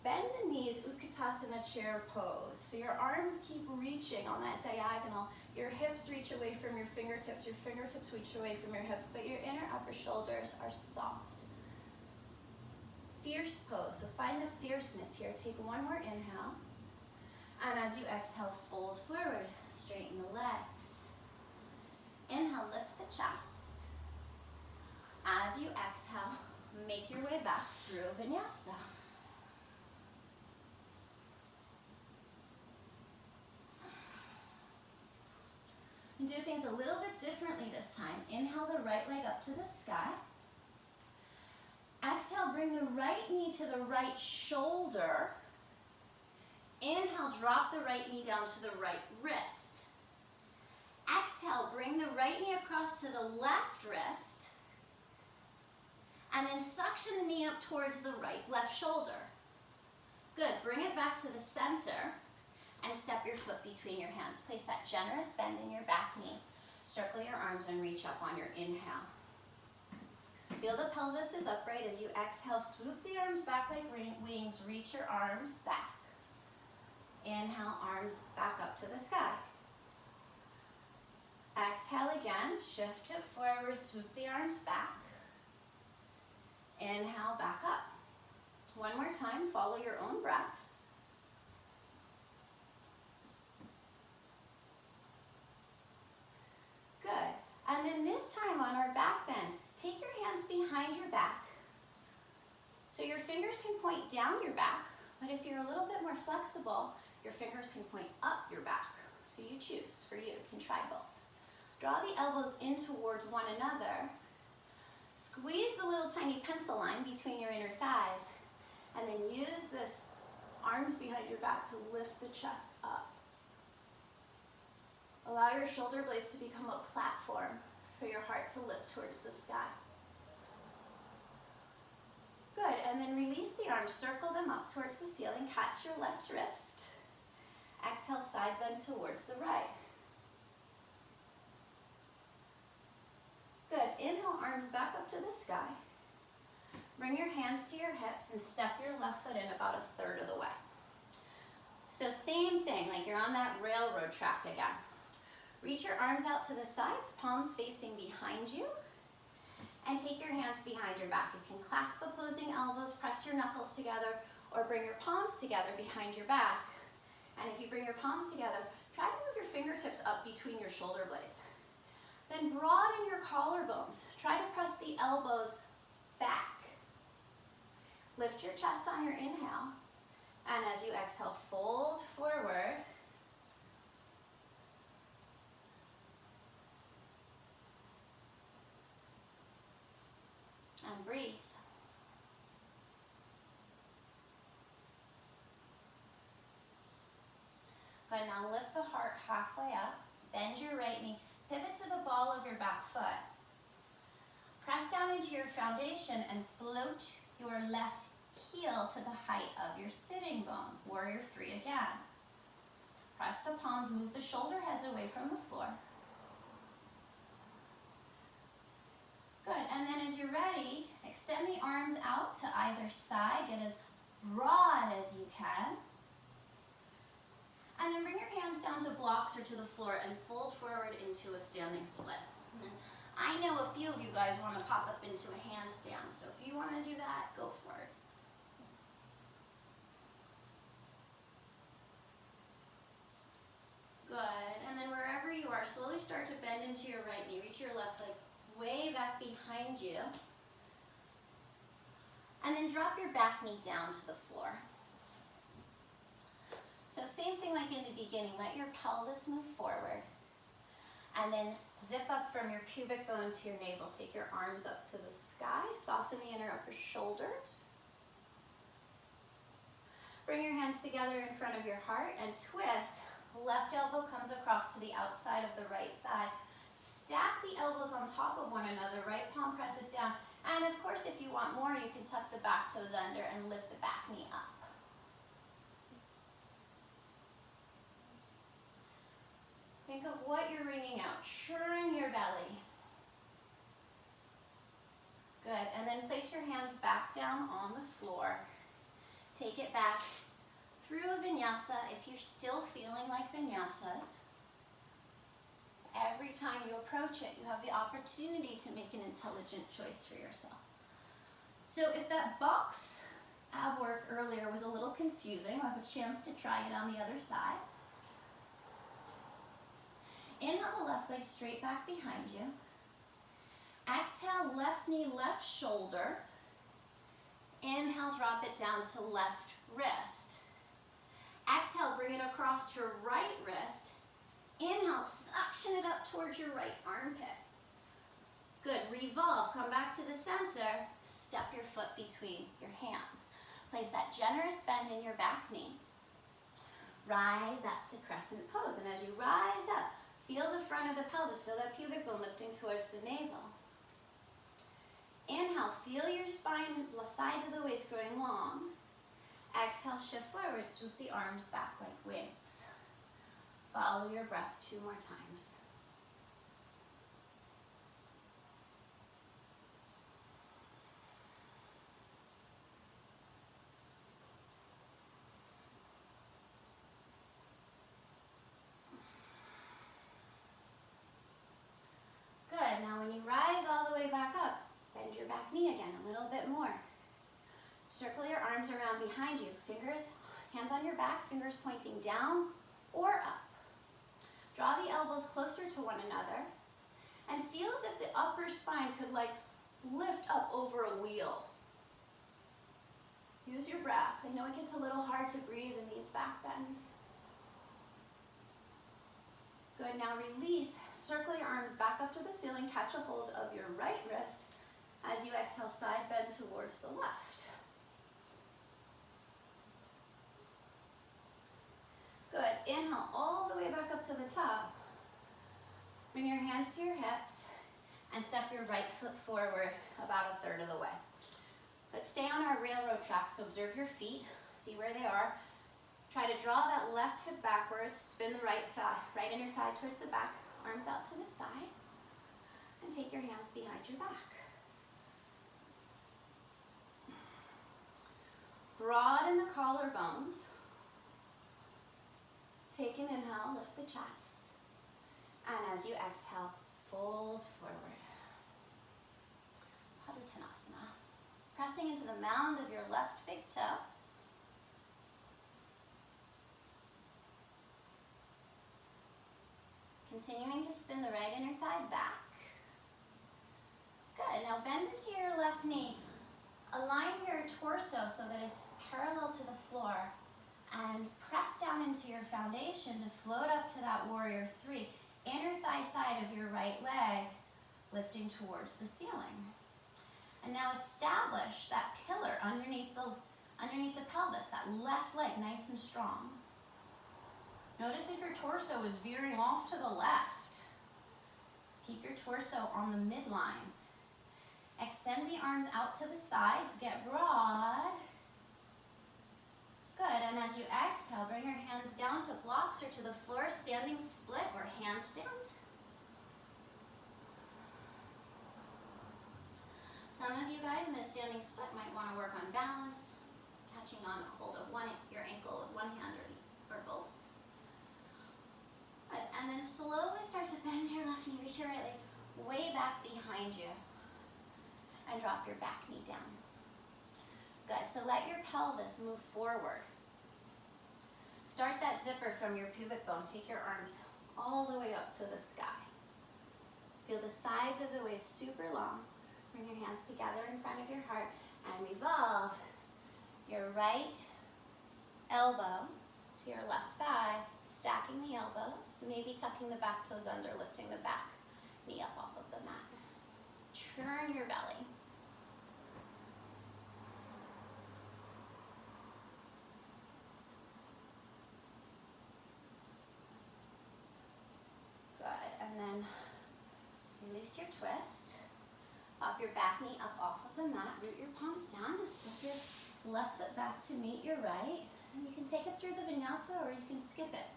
B: Bend the knees, Utkatasana chair pose. So your arms keep reaching on that diagonal. Your hips reach away from your fingertips reach away from your hips, but your inner upper shoulders are soft. Fierce pose, so find the fierceness here. Take one more inhale. And as you exhale, fold forward, straighten the legs. Inhale, lift the chest. As you exhale, make your way back through vinyasa. And do things a little bit differently this time. Inhale the right leg up to the sky. Exhale, bring the right knee to the right shoulder. Inhale, drop the right knee down to the right wrist. Exhale, bring the right knee across to the left wrist. And then suction the knee up towards the left shoulder. Good, bring it back to the center and step your foot between your hands. Place that generous bend in your back knee. Circle your arms and reach up on your inhale. Feel the pelvis is upright as you exhale. Swoop the arms back like wings. Reach your arms back. Inhale, arms back up to the sky. Exhale again, shift it forward, swoop the arms back. Inhale, back up. One more time, follow your own breath. Good. And then this time on our back bend, take your hands behind your back. So your fingers can point down your back, but if you're a little bit more flexible, your fingers can point up your back. So you choose, for you, you can try both. Draw the elbows in towards one another. Squeeze the little tiny pencil line between your inner thighs, and then use this arms behind your back to lift the chest up. Allow your shoulder blades to become a platform for your heart to lift towards the sky. Good, and then release the arms, circle them up towards the ceiling, catch your left wrist. Exhale, side bend towards the right. Good, inhale, arms back up to the sky. Bring your hands to your hips and step your left foot in about a third of the way. So same thing, like you're on that railroad track again. Reach your arms out to the sides, palms facing behind you, and take your hands behind your back. You can clasp opposing elbows, press your knuckles together, or bring your palms together behind your back. And if you bring your palms together, try to move your fingertips up between your shoulder blades. Then broaden your collarbones. Try to press the elbows back. Lift your chest on your inhale. And as you exhale, fold forward. And breathe. Good, now lift the heart halfway up. Bend your right knee. Pivot to the ball of your back foot. Press down into your foundation and float your left heel to the height of your sitting bone. Warrior 3 again. Press the palms, move the shoulder heads away from the floor. Good, and then as you're ready, extend the arms out to either side, get as broad as you can. And then bring your hands down to blocks or to the floor and fold forward into a standing split. I know a few of you guys want to pop up into a handstand, so if you want to do that, go for it. Good, and then wherever you are, slowly start to bend into your right knee. Reach your left leg way back behind you. And then drop your back knee down to the floor. So same thing like in the beginning, let your pelvis move forward. And then zip up from your pubic bone to your navel. Take your arms up to the sky, soften the inner upper shoulders. Bring your hands together in front of your heart and twist. Left elbow comes across to the outside of the right thigh. Stack the elbows on top of one another, right palm presses down. And of course, if you want more, you can tuck the back toes under and lift the back knee up. Think of what you're wringing out. Churn your belly. Good, and then place your hands back down on the floor. Take it back through a vinyasa if you're still feeling like vinyasas. Every time you approach it, you have the opportunity to make an intelligent choice for yourself. So if that box ab work earlier was a little confusing, we'll have a chance to try it on the other side. Inhale the left leg straight back behind you. Exhale, left knee, left shoulder. Inhale, drop it down to left wrist. Exhale, bring it across to right wrist. Inhale, suction it up towards your right armpit. Good, revolve, come back to the center. Step your foot between your hands. Place that generous bend in your back knee. Rise up to crescent pose. And as you rise up, feel the front of the pelvis, feel that pubic bone lifting towards the navel. Inhale, feel your spine, sides of the waist growing long. Exhale, shift forward, swoop the arms back like wings. Follow your breath 2 more times. Good, now when you rise all the way back up, bend your back knee again a little bit more. Circle your arms around behind you. Fingers, hands on your back, fingers pointing down or up. Draw the elbows closer to one another and feel as if the upper spine could lift up over a wheel. Use your breath. I know it gets a little hard to breathe in these back bends. Good, now release. Circle your arms back up to the ceiling. Catch a hold of your right wrist as you exhale, side bend towards the left. Good, inhale all the way back up to the top. Bring your hands to your hips and step your right foot forward about 1/3 of the way. Let's stay on our railroad track, so observe your feet, see where they are. Try to draw that left hip backwards, spin the right thigh, right inner thigh towards the back, arms out to the side, and take your hands behind your back. Broaden the collarbones. Take an inhale, lift the chest. And as you exhale, fold forward. Paduttanasana. Pressing into the mound of your left big toe. Continuing to spin the right inner thigh back. Good, now bend into your left knee. Align your torso so that it's parallel to the floor. And press down into your foundation to float up to that warrior 3. Inner thigh side of your right leg, lifting towards the ceiling. And now establish that pillar underneath the pelvis, that left leg nice and strong. Notice if your torso is veering off to the left. Keep your torso on the midline. Extend the arms out to the sides, get broad. Good, and as you exhale, bring your hands down to blocks or to the floor, standing split or handstand. Some of you guys in a standing split might want to work on balance, catching on hold of your ankle with one hand or both. Good, and then slowly start to bend your left knee, reach your right leg way back behind you, and drop your back knee down. Good, so let your pelvis move forward. Start that zipper from your pubic bone. Take your arms all the way up to the sky. Feel the sides of the waist super long. Bring your hands together in front of your heart and revolve your right elbow to your left thigh, stacking the elbows, maybe tucking the back toes under, lifting the back knee up off of the mat. Turn your belly. Good, and then release your twist. Pop your back knee up off of the mat, root your palms down, and step your left foot back to meet your right. And you can take it through the vinyasa or you can skip it.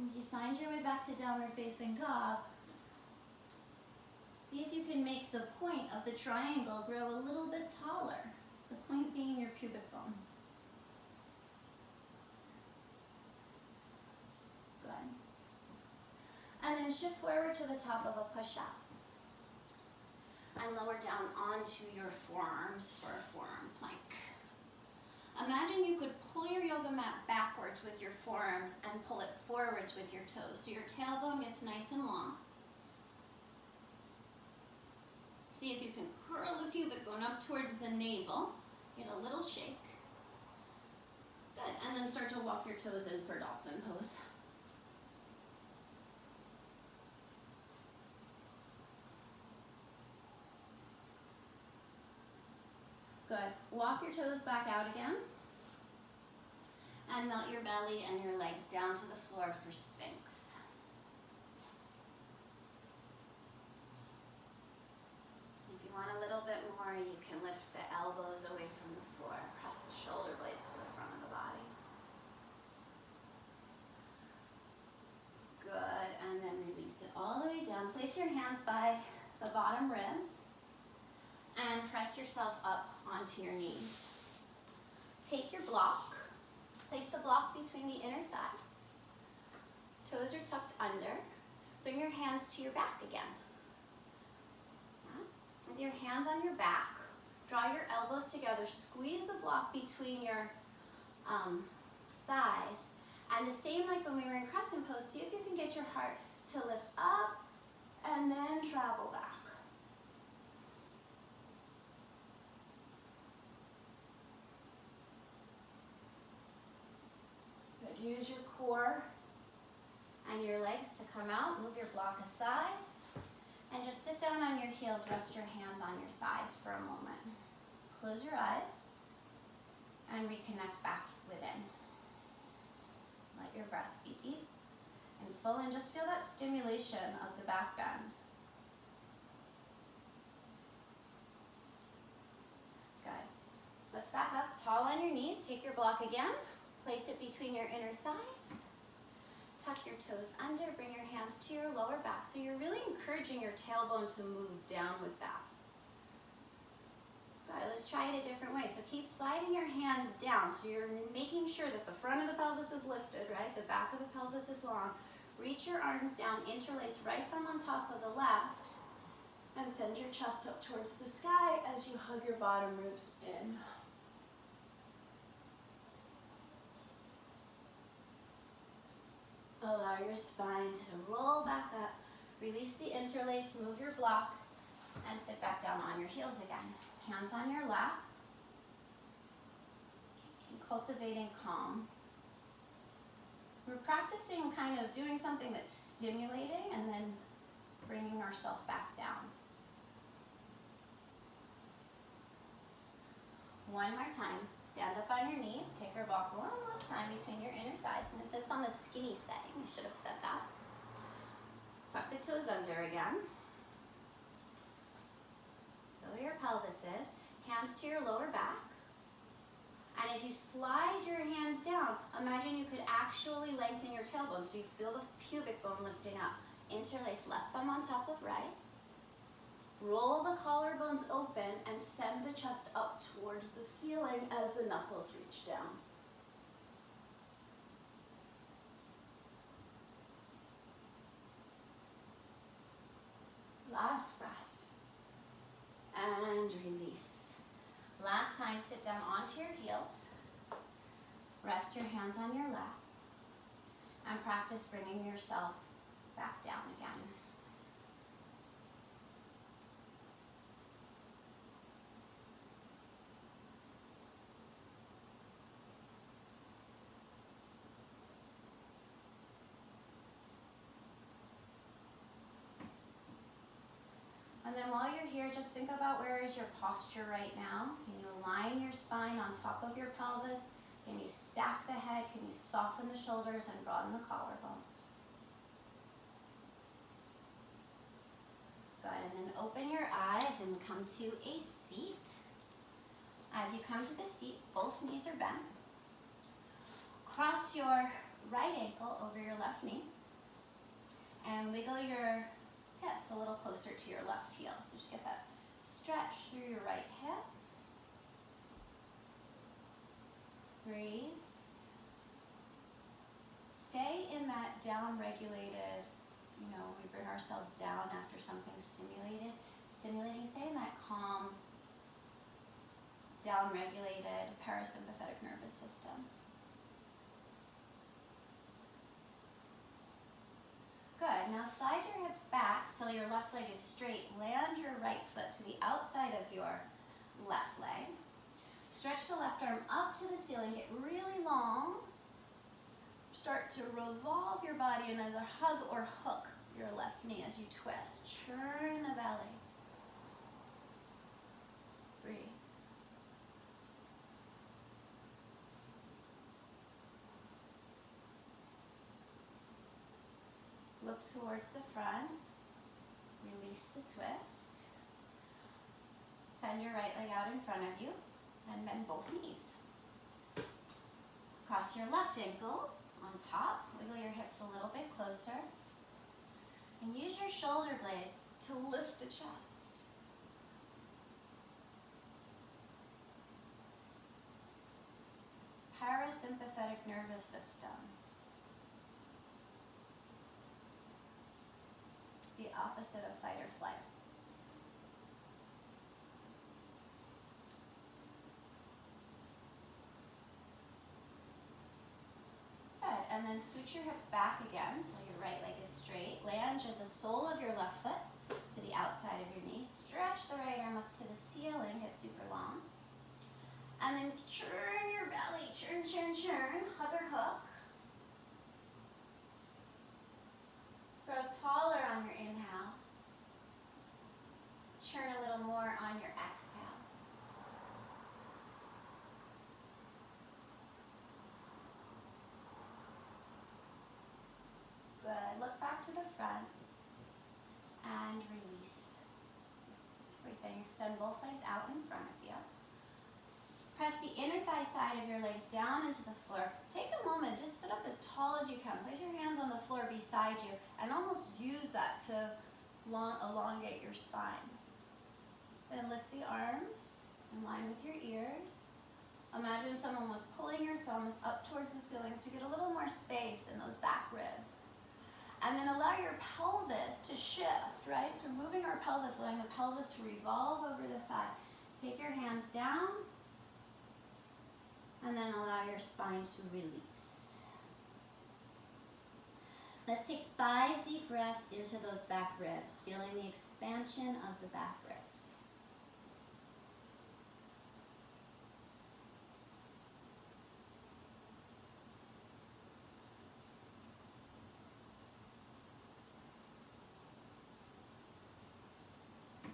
B: As you find your way back to downward facing dog, see if you can make the point of the triangle grow a little bit taller, the point being your pubic bone. Good. And then shift forward to the top of a push-up. And lower down onto your forearms for a forearm plank. Imagine you could pull your yoga mat backwards with your forearms and pull it forwards with your toes, so your tailbone gets nice and long. See if you can curl the pubic bone up towards the navel. Get a little shake. Good, and then start to walk your toes in for dolphin pose. Good. Walk your toes back out again. And melt your belly and your legs down to the floor for Sphinx. If you want a little bit more, you can lift the elbows away from the floor. Press the shoulder blades to the front of the body. Good. And then release it all the way down. Place your hands by the bottom ribs. And press yourself up onto your knees. Take your block, place the block between the inner thighs. Toes are tucked under. Bring your hands to your back again. With your hands on your back, draw your elbows together, squeeze the block between your thighs. And the same like when we were in crescent pose, see if you can get your heart to lift up and then travel back. Use your core and your legs to come out. Move your block aside. And just sit down on your heels. Rest your hands on your thighs for a moment. Close your eyes and reconnect back within. Let your breath be deep and full, and just feel that stimulation of the back bend. Good. Lift back up, tall on your knees. Take your block again. Place it between your inner thighs. Tuck your toes under, bring your hands to your lower back. So you're really encouraging your tailbone to move down with that. Good, let's try it a different way. So keep sliding your hands down. So you're making sure that the front of the pelvis is lifted, right? The back of the pelvis is long. Reach your arms down, interlace right thumb on top of the left. And send your chest up towards the sky as you hug your bottom ribs in. Allow your spine to roll back up. Release the interlace, move your block, and sit back down on your heels again. Hands on your lap. Cultivating calm. We're practicing kind of doing something that's stimulating and then bringing ourselves back down. One more time. Stand up on your knees. Take your block one last time between your inner thighs. And it does on the skinny setting. I should have said that. Tuck the toes under again. where your pelvis is, hands to your lower back. And as you slide your hands down, imagine you could actually lengthen your tailbone so you feel the pubic bone lifting up. Interlace left thumb on top of right. Roll the collarbones open and send the chest up towards the ceiling as the knuckles reach down. Last breath. And release. Last time, sit down onto your heels. Rest your hands on your lap. And practice bringing yourself back down again. And then while you're here, just think about where is your posture right now. Can you align your spine on top of your pelvis? Can you stack the head? Can you soften the shoulders and broaden the collarbones? Good, and then open your eyes and come to a seat. As you come to the seat, both knees are bent. Cross your right ankle over your left knee and wiggle your hips a little closer to your left heel. So just get that stretch through your right hip. Breathe. Stay in that down-regulated, we bring ourselves down after something stimulating. Stay in that calm, down-regulated parasympathetic nervous system. Good, now slide your hips back so your left leg is straight. Land your right foot to the outside of your left leg. Stretch the left arm up to the ceiling, get really long. Start to revolve your body and either hug or hook your left knee as you twist. Churn the belly. Breathe. Look towards the front. Release the twist. Send your right leg out in front of you and bend both knees. Cross your left ankle on top. Wiggle your hips a little bit closer. And use your shoulder blades to lift the chest. Parasympathetic nervous system. The opposite of fight or flight. Good, and then scooch your hips back again until your right leg is straight. Land the sole of your left foot to the outside of your knee. Stretch the right arm up to the ceiling, get super long. And then churn your belly, churn, churn, churn, hug or hook. Grow taller on your inhale. Churn a little more on your exhale. Good. Look back to the front and release everything. Extend both legs out in front of you. Press the inner thigh side of your legs down into the floor. Take a moment, just sit up as tall as you can. Place your hands on the floor beside you and almost use that to elongate your spine. Then lift the arms in line with your ears. Imagine someone was pulling your thumbs up towards the ceiling so you get a little more space in those back ribs. And then allow your pelvis to shift, right? So we're moving our pelvis, allowing the pelvis to revolve over the thigh. Take your hands down. And then allow your spine to release. Let's take 5 deep breaths into those back ribs, feeling the expansion of the back ribs.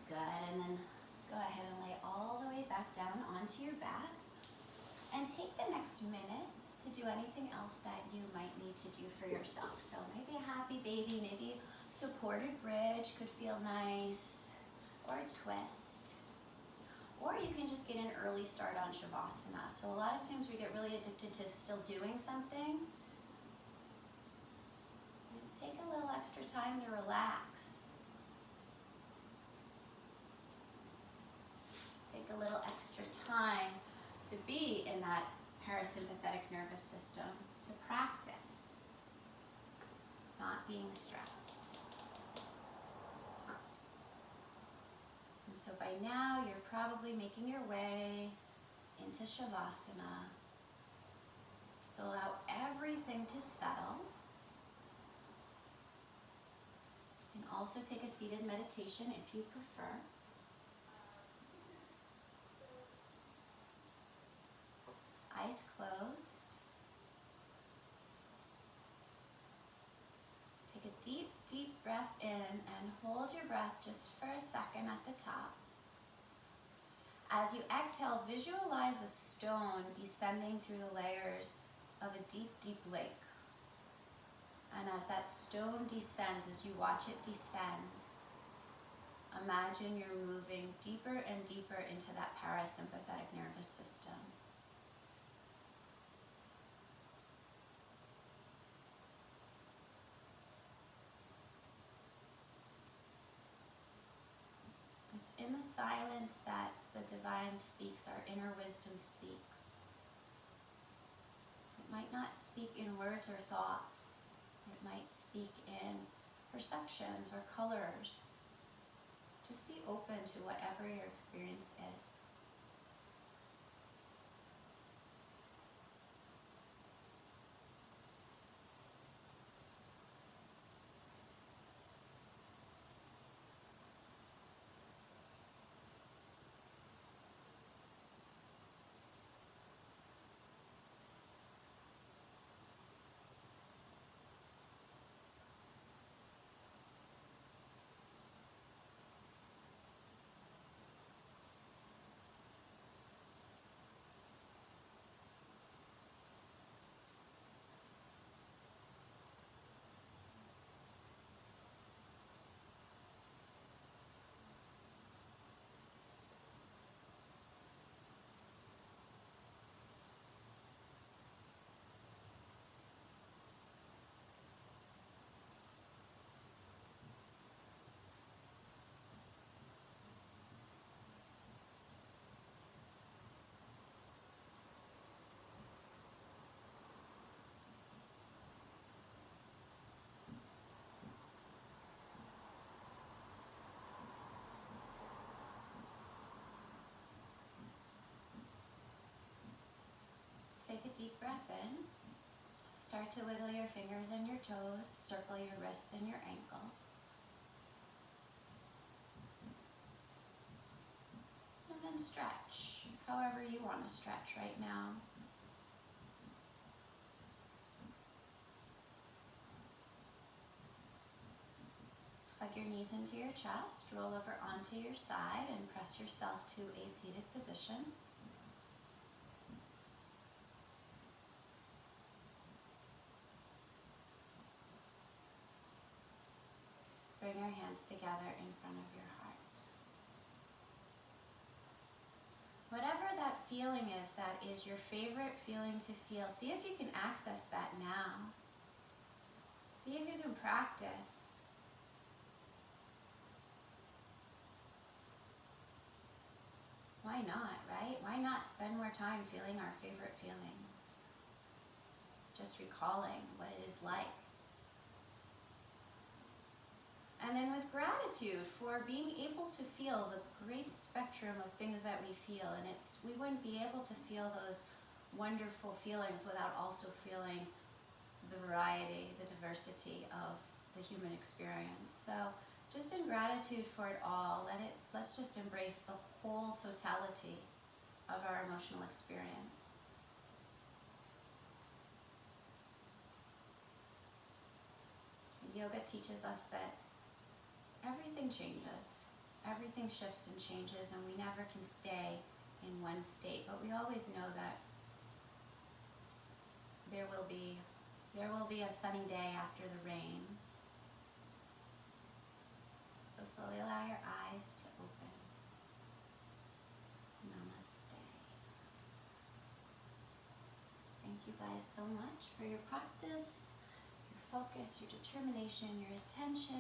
B: Good, and then go ahead and lay all the way back down onto your back. And take the next minute to do anything else that you might need to do for yourself. So maybe a happy baby, maybe supported bridge could feel nice, or a twist. Or you can just get an early start on Shavasana. So a lot of times we get really addicted to still doing something. Take a little extra time to relax. Take a little extra time to be in that parasympathetic nervous system, to practice not being stressed. And so by now you're probably making your way into Shavasana. So allow everything to settle. And also take a seated meditation if you prefer. Eyes closed. Take a deep, deep breath in and hold your breath just for a second at the top. As you exhale, visualize a stone descending through the layers of a deep, deep lake. And as that stone descends, as you watch it descend, imagine you're moving deeper and deeper into that parasympathetic nervous system. It's in the silence that the divine speaks, our inner wisdom speaks. It might not speak in words or thoughts. It might speak in perceptions or colors. Just be open to whatever your experience is. Take a deep breath in. Start to wiggle your fingers and your toes, circle your wrists and your ankles. And then stretch, however you want to stretch right now. Hug your knees into your chest, roll over onto your side and press yourself to a seated position. Bring your hands together in front of your heart. Whatever that feeling is that is your favorite feeling to feel, see if you can access that now. See if you can practice. Why not, right? Why not spend more time feeling our favorite feelings? Just recalling what it is like. And then with gratitude for being able to feel the great spectrum of things that we feel. And we wouldn't be able to feel those wonderful feelings without also feeling the variety, the diversity of the human experience. So just in gratitude for it all, let's just embrace the whole totality of our emotional experience. Yoga teaches us that everything changes, everything shifts and changes, and we never can stay in one state, but we always know that there will be a sunny day after the rain. So slowly allow your eyes to open. you guys so much for your practice, your focus, your determination, your attention.